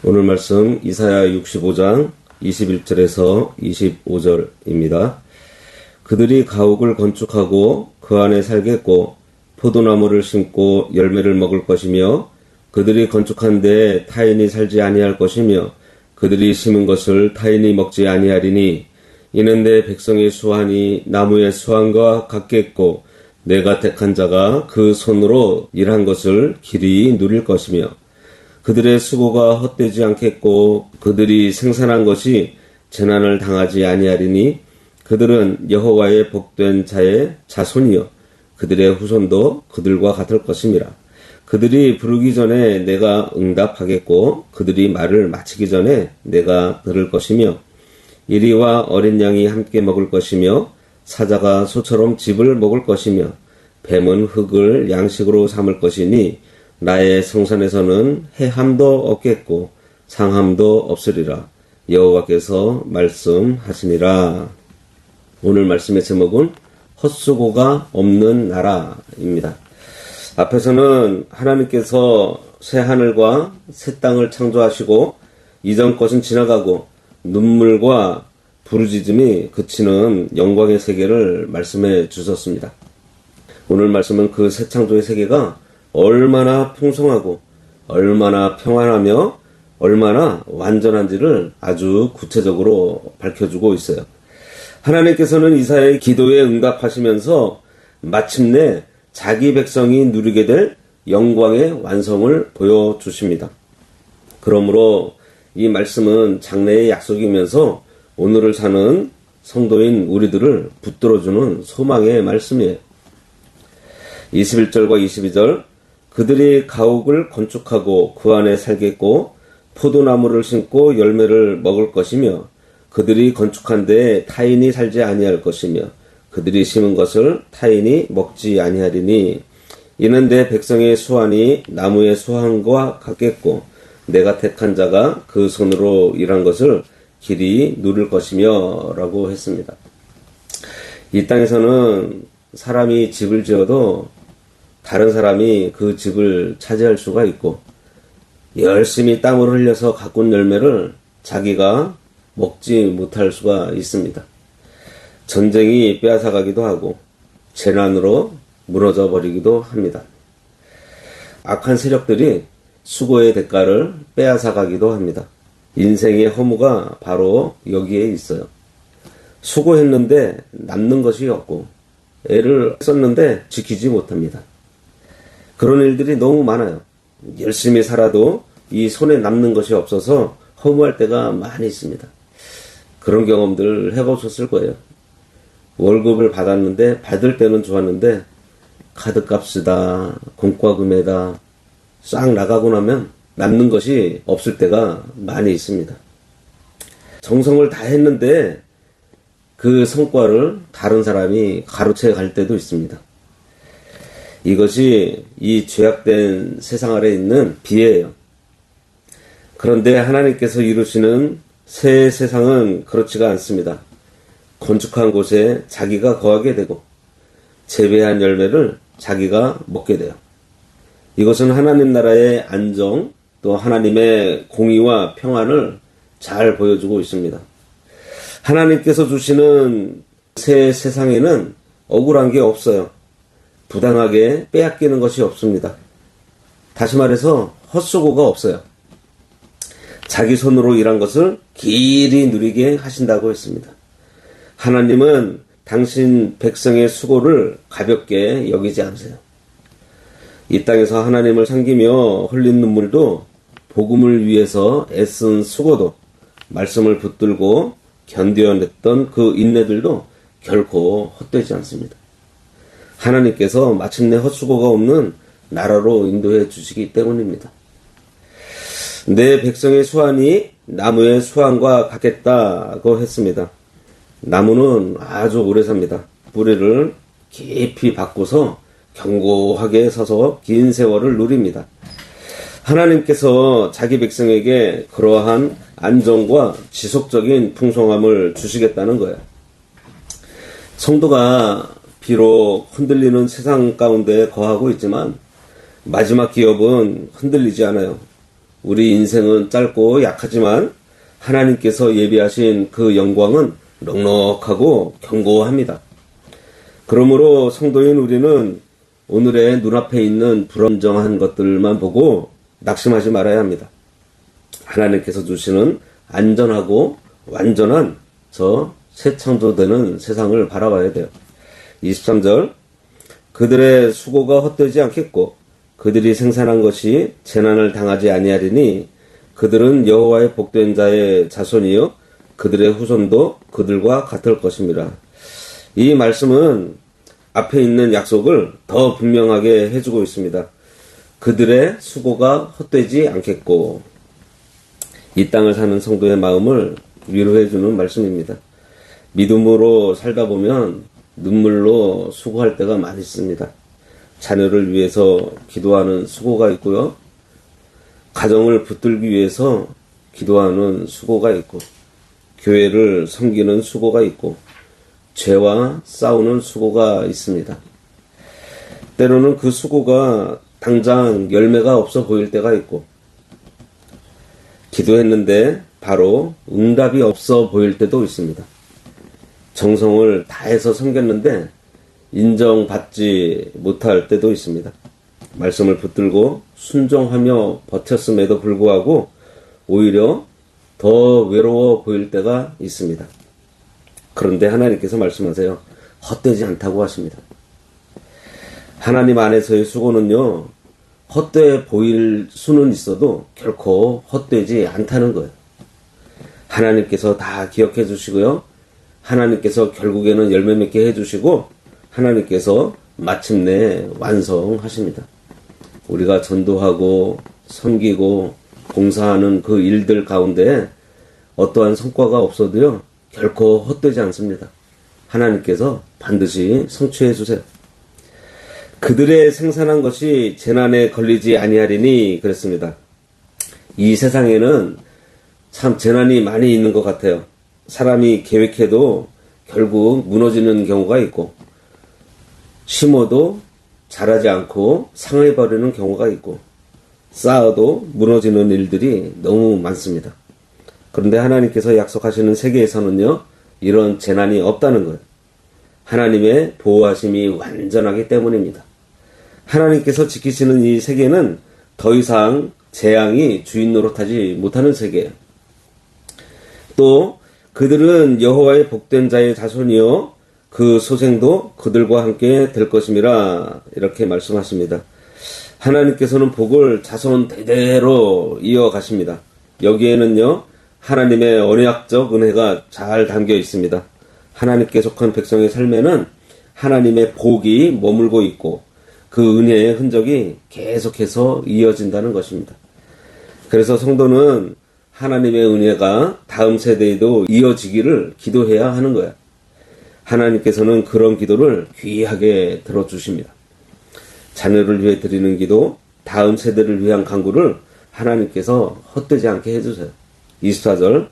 오늘 말씀 이사야 65장 21절에서 25절입니다. 그들이 가옥을 건축하고 그 안에 살겠고 포도나무를 심고 열매를 먹을 것이며 그들이 건축한 데에 타인이 살지 아니할 것이며 그들이 심은 것을 타인이 먹지 아니하리니 이는 내 백성의 수완이 나무의 수완과 같겠고 내가 택한 자가 그 손으로 일한 것을 길이 누릴 것이며 그들의 수고가 헛되지 않겠고 그들이 생산한 것이 재난을 당하지 아니하리니 그들은 여호와의 복된 자의 자손이요 그들의 후손도 그들과 같을 것임이라. 그들이 부르기 전에 내가 응답하겠고 그들이 말을 마치기 전에 내가 들을 것이며 이리와 어린 양이 함께 먹을 것이며 사자가 소처럼 즙을 먹을 것이며 뱀은 흙을 양식으로 삼을 것이니 나의 성산에서는 해함도 없겠고 상함도 없으리라. 여호와께서 말씀하시니라. 오늘 말씀의 제목은 헛수고가 없는 나라입니다. 앞에서는 하나님께서 새 하늘과 새 땅을 창조하시고 이전 것은 지나가고 눈물과 부르짖음이 그치는 영광의 세계를 말씀해 주셨습니다. 오늘 말씀은 그 새 창조의 세계가 얼마나 풍성하고 얼마나 평안하며 얼마나 완전한지를 아주 구체적으로 밝혀주고 있어요. 하나님께서는 이사야의 기도에 응답하시면서 마침내 자기 백성이 누리게 될 영광의 완성을 보여주십니다. 그러므로 이 말씀은 장래의 약속이면서 오늘을 사는 성도인 우리들을 붙들어주는 소망의 말씀이에요. 21절과 22절 그들이 가옥을 건축하고 그 안에 살겠고 포도나무를 심고 열매를 먹을 것이며 그들이 건축한 데에 타인이 살지 아니할 것이며 그들이 심은 것을 타인이 먹지 아니하리니 이는 내 백성의 수완이 나무의 수완과 같겠고 내가 택한 자가 그 손으로 일한 것을 길이 누릴 것이며 라고 했습니다. 이 땅에서는 사람이 집을 지어도 다른 사람이 그 집을 차지할 수가 있고 열심히 땀을 흘려서 가꾼 열매를 자기가 먹지 못할 수가 있습니다. 전쟁이 빼앗아가기도 하고 재난으로 무너져 버리기도 합니다. 악한 세력들이 수고의 대가를 빼앗아가기도 합니다. 인생의 허무가 바로 여기에 있어요. 수고했는데 남는 것이 없고 애를 썼는데 지키지 못합니다. 그런 일들이 너무 많아요. 열심히 살아도 이 손에 남는 것이 없어서 허무할 때가 많이 있습니다. 그런 경험들 해보셨을 거예요. 월급을 받았는데 받을 때는 좋았는데 카드값이다, 공과금에다 싹 나가고 나면 남는 것이 없을 때가 많이 있습니다. 정성을 다 했는데 그 성과를 다른 사람이 가로채 갈 때도 있습니다. 이것이 이 죄악된 세상 아래 있는 비예요. 그런데 하나님께서 이루시는 새 세상은 그렇지가 않습니다. 건축한 곳에 자기가 거하게 되고 재배한 열매를 자기가 먹게 돼요. 이것은 하나님 나라의 안정 또 하나님의 공의와 평안을 잘 보여주고 있습니다. 하나님께서 주시는 새 세상에는 억울한 게 없어요. 부당하게 빼앗기는 것이 없습니다. 다시 말해서 헛수고가 없어요. 자기 손으로 일한 것을 길이 누리게 하신다고 했습니다. 하나님은 당신 백성의 수고를 가볍게 여기지 않으세요. 이 땅에서 하나님을 섬기며 흘린 눈물도 복음을 위해서 애쓴 수고도 말씀을 붙들고 견뎌냈던 그 인내들도 결코 헛되지 않습니다. 하나님께서 마침내 헛수고가 없는 나라로 인도해 주시기 때문입니다. 내 백성의 수완이 나무의 수완과 같겠다고 했습니다. 나무는 아주 오래 삽니다. 뿌리를 깊이 박고서 견고하게 서서 긴 세월을 누립니다. 하나님께서 자기 백성에게 그러한 안정과 지속적인 풍성함을 주시겠다는 거예요. 성도가 비록 흔들리는 세상 가운데 거하고 있지만 마지막 기업은 흔들리지 않아요. 우리 인생은 짧고 약하지만 하나님께서 예비하신 그 영광은 넉넉하고 견고합니다. 그러므로 성도인 우리는 오늘의 눈앞에 있는 불안정한 것들만 보고 낙심하지 말아야 합니다. 하나님께서 주시는 안전하고 완전한 저 새 창조되는 세상을 바라봐야 돼요. 23절, 그들의 수고가 헛되지 않겠고 그들이 생산한 것이 재난을 당하지 아니하리니 그들은 여호와의 복된 자의 자손이요 그들의 후손도 그들과 같을 것입니다. 이 말씀은 앞에 있는 약속을 더 분명하게 해주고 있습니다. 그들의 수고가 헛되지 않겠고, 이 땅을 사는 성도의 마음을 위로해주는 말씀입니다. 믿음으로 살다 보면 눈물로 수고할 때가 많이 있습니다. 자녀를 위해서 기도하는 수고가 있고요. 가정을 붙들기 위해서 기도하는 수고가 있고, 교회를 섬기는 수고가 있고, 죄와 싸우는 수고가 있습니다. 때로는 그 수고가 당장 열매가 없어 보일 때가 있고, 기도했는데 바로 응답이 없어 보일 때도 있습니다. 정성을 다해서 섬겼는데 인정받지 못할 때도 있습니다. 말씀을 붙들고 순종하며 버텼음에도 불구하고 오히려 더 외로워 보일 때가 있습니다. 그런데 하나님께서 말씀하세요. 헛되지 않다고 하십니다. 하나님 안에서의 수고는요, 헛되어 보일 수는 있어도 결코 헛되지 않다는 거예요. 하나님께서 다 기억해 주시고요. 하나님께서 결국에는 열매 맺게 해주시고 하나님께서 마침내 완성하십니다. 우리가 전도하고 섬기고 봉사하는 그 일들 가운데 어떠한 성과가 없어도요 결코 헛되지 않습니다. 하나님께서 반드시 성취해 주세요. 그들의 생산한 것이 재난에 걸리지 아니하리니 그랬습니다. 이 세상에는 참 재난이 많이 있는 것 같아요. 사람이 계획해도 결국 무너지는 경우가 있고, 심어도 자라지 않고 상해버리는 경우가 있고, 쌓아도 무너지는 일들이 너무 많습니다. 그런데 하나님께서 약속하시는 세계에서는요, 이런 재난이 없다는 거예요. 하나님의 보호하심이 완전하기 때문입니다. 하나님께서 지키시는 이 세계는 더 이상 재앙이 주인 노릇하지 못하는 세계예요. 또 그들은 여호와의 복된 자의 자손이요 그 소생도 그들과 함께 될 것임이라 이렇게 말씀하십니다. 하나님께서는 복을 자손 대대로 이어가십니다. 여기에는요 하나님의 언약적 은혜가 잘 담겨 있습니다. 하나님께 속한 백성의 삶에는 하나님의 복이 머물고 있고 그 은혜의 흔적이 계속해서 이어진다는 것입니다. 그래서 성도는 하나님의 은혜가 다음 세대에도 이어지기를 기도해야 하는 거야. 하나님께서는 그런 기도를 귀하게 들어주십니다. 자녀를 위해 드리는 기도, 다음 세대를 위한 간구를 하나님께서 헛되지 않게 해주세요. 24절,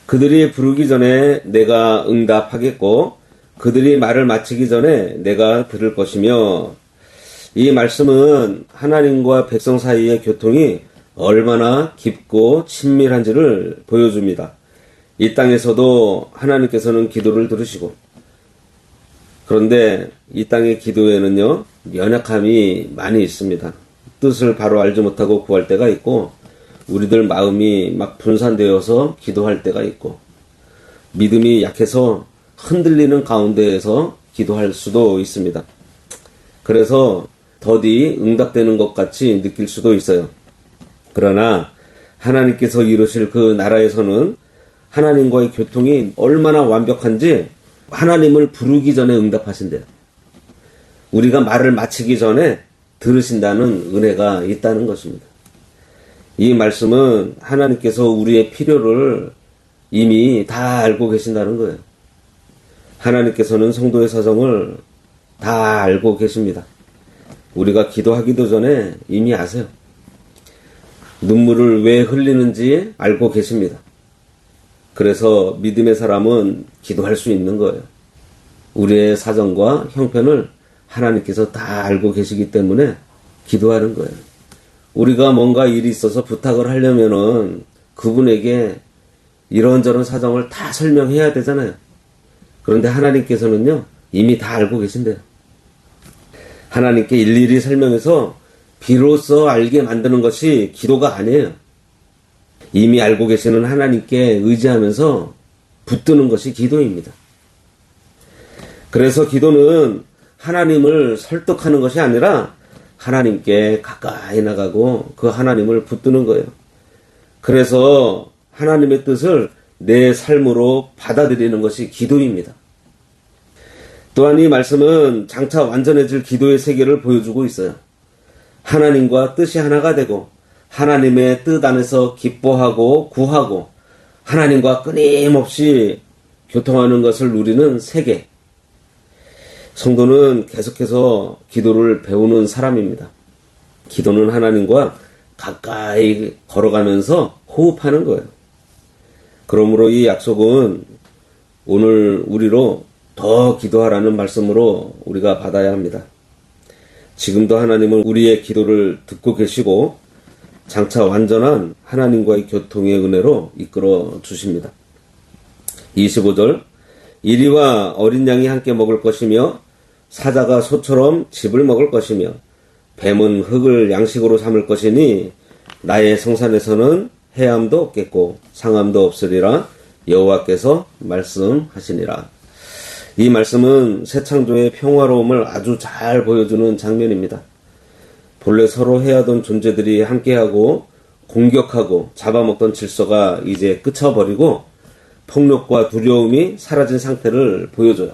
그들이 부르기 전에 내가 응답하겠고 그들이 말을 마치기 전에 내가 들을 것이며, 이 말씀은 하나님과 백성 사이의 교통이 얼마나 깊고 친밀한지를 보여줍니다. 이 땅에서도 하나님께서는 기도를 들으시고, 그런데 이 땅의 기도에는요 연약함이 많이 있습니다. 뜻을 바로 알지 못하고 구할 때가 있고, 우리들 마음이 막 분산되어서 기도할 때가 있고, 믿음이 약해서 흔들리는 가운데에서 기도할 수도 있습니다. 그래서 더디 응답되는 것 같이 느낄 수도 있어요. 그러나 하나님께서 이루실 그 나라에서는 하나님과의 교통이 얼마나 완벽한지 하나님을 부르기 전에 응답하신대요. 우리가 말을 마치기 전에 들으신다는 은혜가 있다는 것입니다. 이 말씀은 하나님께서 우리의 필요를 이미 다 알고 계신다는 거예요. 하나님께서는 성도의 사정을 다 알고 계십니다. 우리가 기도하기도 전에 이미 아세요. 눈물을 왜 흘리는지 알고 계십니다. 그래서 믿음의 사람은 기도할 수 있는 거예요. 우리의 사정과 형편을 하나님께서 다 알고 계시기 때문에 기도하는 거예요. 우리가 뭔가 일이 있어서 부탁을 하려면은 그분에게 이런저런 사정을 다 설명해야 되잖아요. 그런데 하나님께서는요, 이미 다 알고 계신대요. 하나님께 일일이 설명해서 비로소 알게 만드는 것이 기도가 아니에요. 이미 알고 계시는 하나님께 의지하면서 붙드는 것이 기도입니다. 그래서 기도는 하나님을 설득하는 것이 아니라 하나님께 가까이 나가고 그 하나님을 붙드는 거예요. 그래서 하나님의 뜻을 내 삶으로 받아들이는 것이 기도입니다. 또한 이 말씀은 장차 완전해질 기도의 세계를 보여주고 있어요. 하나님과 뜻이 하나가 되고 하나님의 뜻 안에서 기뻐하고 구하고 하나님과 끊임없이 교통하는 것을 누리는 세계. 성도는 계속해서 기도를 배우는 사람입니다. 기도는 하나님과 가까이 걸어가면서 호흡하는 거예요. 그러므로 이 약속은 오늘 우리로 더 기도하라는 말씀으로 우리가 받아야 합니다. 지금도 하나님은 우리의 기도를 듣고 계시고 장차 완전한 하나님과의 교통의 은혜로 이끌어 주십니다. 25절 이리와 어린 양이 함께 먹을 것이며 사자가 소처럼 짚을 먹을 것이며 뱀은 흙을 양식으로 삼을 것이니 나의 성산에서는 해함도 없겠고 상함도 없으리라 여호와께서 말씀하시니라. 이 말씀은 새 창조의 평화로움을 아주 잘 보여주는 장면입니다. 본래 서로 해하던 존재들이 함께하고 공격하고 잡아먹던 질서가 이제 끝쳐버리고 폭력과 두려움이 사라진 상태를 보여줘요.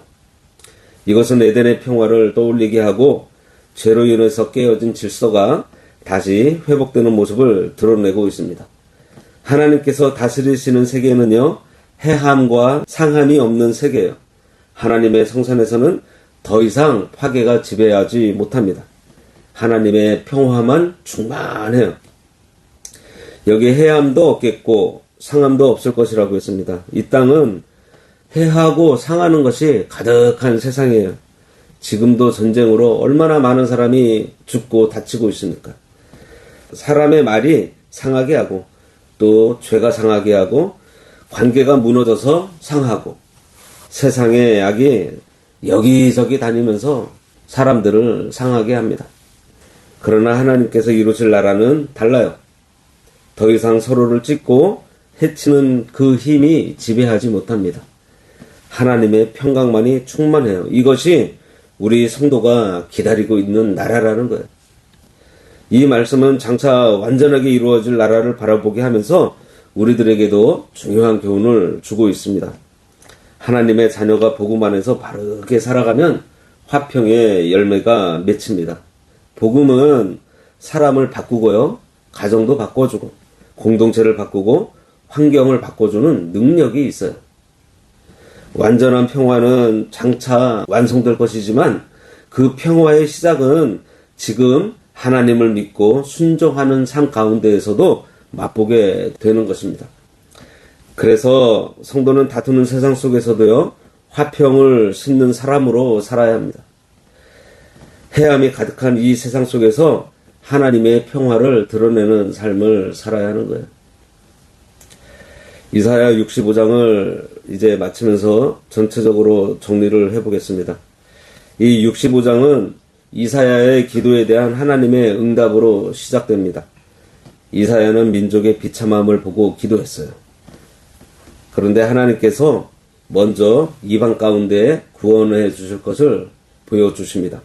이것은 에덴의 평화를 떠올리게 하고 죄로 인해서 깨어진 질서가 다시 회복되는 모습을 드러내고 있습니다. 하나님께서 다스리시는 세계는요, 해함과 상함이 없는 세계예요. 하나님의 성산에서는 더 이상 파괴가 지배하지 못합니다. 하나님의 평화만 충만해요. 여기 해함도 없겠고 상함도 없을 것이라고 했습니다. 이 땅은 해하고 상하는 것이 가득한 세상이에요. 지금도 전쟁으로 얼마나 많은 사람이 죽고 다치고 있습니까? 사람의 말이 상하게 하고 또 죄가 상하게 하고 관계가 무너져서 상하고 세상의 악이 여기저기 다니면서 사람들을 상하게 합니다. 그러나 하나님께서 이루실 나라는 달라요. 더 이상 서로를 찢고 해치는 그 힘이 지배하지 못합니다. 하나님의 평강만이 충만해요. 이것이 우리 성도가 기다리고 있는 나라라는 거예요. 이 말씀은 장차 완전하게 이루어질 나라를 바라보게 하면서 우리들에게도 중요한 교훈을 주고 있습니다. 하나님의 자녀가 복음 안에서 바르게 살아가면 화평의 열매가 맺힙니다. 복음은 사람을 바꾸고요, 가정도 바꿔주고 공동체를 바꾸고 환경을 바꿔주는 능력이 있어요. 완전한 평화는 장차 완성될 것이지만 그 평화의 시작은 지금 하나님을 믿고 순종하는 삶 가운데에서도 맛보게 되는 것입니다. 그래서 성도는 다투는 세상 속에서도요, 화평을 심는 사람으로 살아야 합니다. 해함이 가득한 이 세상 속에서 하나님의 평화를 드러내는 삶을 살아야 하는 거예요. 이사야 65장을 이제 마치면서 전체적으로 정리를 해보겠습니다. 이 65장은 이사야의 기도에 대한 하나님의 응답으로 시작됩니다. 이사야는 민족의 비참함을 보고 기도했어요. 그런데 하나님께서 먼저 이방 가운데 구원해 주실 것을 보여주십니다.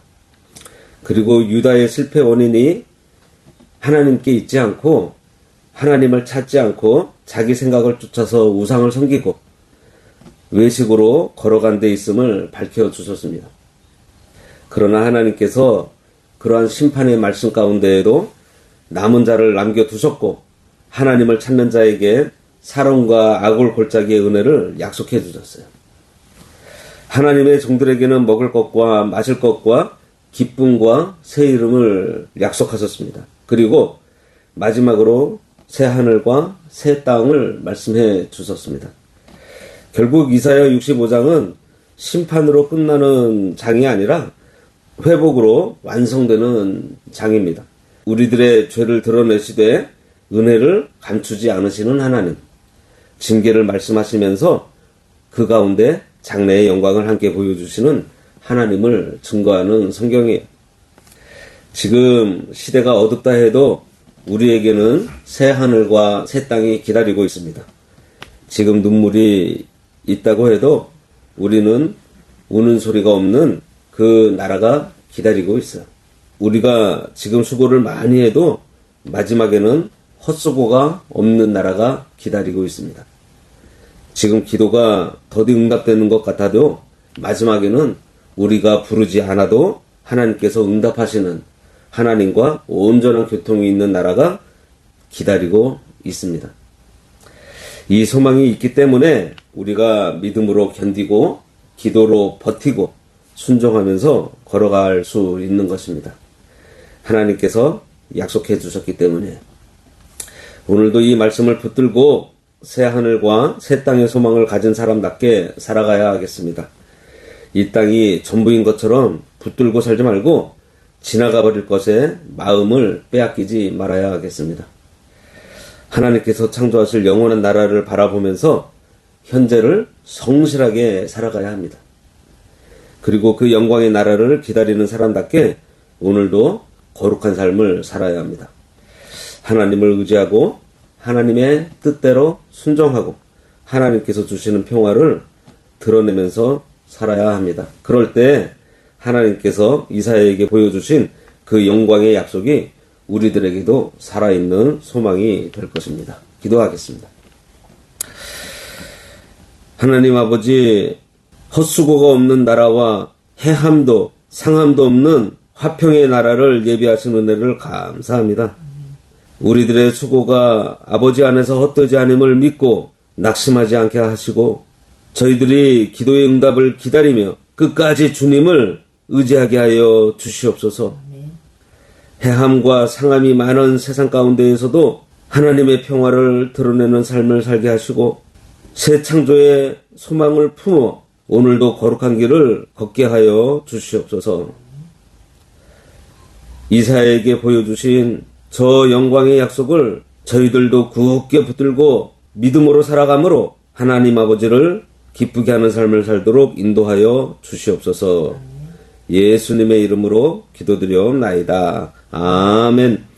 그리고 유다의 실패 원인이 하나님께 있지 않고 하나님을 찾지 않고 자기 생각을 쫓아서 우상을 섬기고 외식으로 걸어간 데 있음을 밝혀주셨습니다. 그러나 하나님께서 그러한 심판의 말씀 가운데에도 남은 자를 남겨두셨고 하나님을 찾는 자에게 사랑과 악을 골짜기의 은혜를 약속해 주셨어요. 하나님의 종들에게는 먹을 것과 마실 것과 기쁨과 새 이름을 약속하셨습니다. 그리고 마지막으로 새 하늘과 새 땅을 말씀해 주셨습니다. 결국 이사야 65장은 심판으로 끝나는 장이 아니라 회복으로 완성되는 장입니다. 우리들의 죄를 드러내시되 은혜를 감추지 않으시는 하나님, 징계를 말씀하시면서 그 가운데 장래의 영광을 함께 보여주시는 하나님을 증거하는 성경이에요. 지금 시대가 어둡다 해도 우리에게는 새 하늘과 새 땅이 기다리고 있습니다. 지금 눈물이 있다고 해도 우리는 우는 소리가 없는 그 나라가 기다리고 있어요. 우리가 지금 수고를 많이 해도 마지막에는 헛수고가 없는 나라가 기다리고 있습니다. 지금 기도가 더디 응답되는 것 같아도 마지막에는 우리가 부르지 않아도 하나님께서 응답하시는 하나님과 온전한 교통이 있는 나라가 기다리고 있습니다. 이 소망이 있기 때문에 우리가 믿음으로 견디고 기도로 버티고 순종하면서 걸어갈 수 있는 것입니다. 하나님께서 약속해 주셨기 때문에 오늘도 이 말씀을 붙들고 새 하늘과 새 땅의 소망을 가진 사람답게 살아가야 하겠습니다. 이 땅이 전부인 것처럼 붙들고 살지 말고 지나가 버릴 것에 마음을 빼앗기지 말아야 하겠습니다. 하나님께서 창조하실 영원한 나라를 바라보면서 현재를 성실하게 살아가야 합니다. 그리고 그 영광의 나라를 기다리는 사람답게 오늘도 거룩한 삶을 살아야 합니다. 하나님을 의지하고 하나님의 뜻대로 순종하고 하나님께서 주시는 평화를 드러내면서 살아야 합니다. 그럴 때 하나님께서 이사야에게 보여주신 그 영광의 약속이 우리들에게도 살아있는 소망이 될 것입니다. 기도하겠습니다. 하나님 아버지, 헛수고가 없는 나라와 해함도 상함도 없는 화평의 나라를 예비하신 은혜를 감사합니다. 우리들의 수고가 아버지 안에서 헛되지 않음을 믿고 낙심하지 않게 하시고 저희들이 기도의 응답을 기다리며 끝까지 주님을 의지하게 하여 주시옵소서. 해함과 상함이 많은 세상 가운데에서도 하나님의 평화를 드러내는 삶을 살게 하시고 새 창조의 소망을 품어 오늘도 거룩한 길을 걷게 하여 주시옵소서. 이사야에게 보여주신 저 영광의 약속을 저희들도 굳게 붙들고 믿음으로 살아감으로 하나님 아버지를 기쁘게 하는 삶을 살도록 인도하여 주시옵소서. 예수님의 이름으로 기도드려옵나이다. 아멘.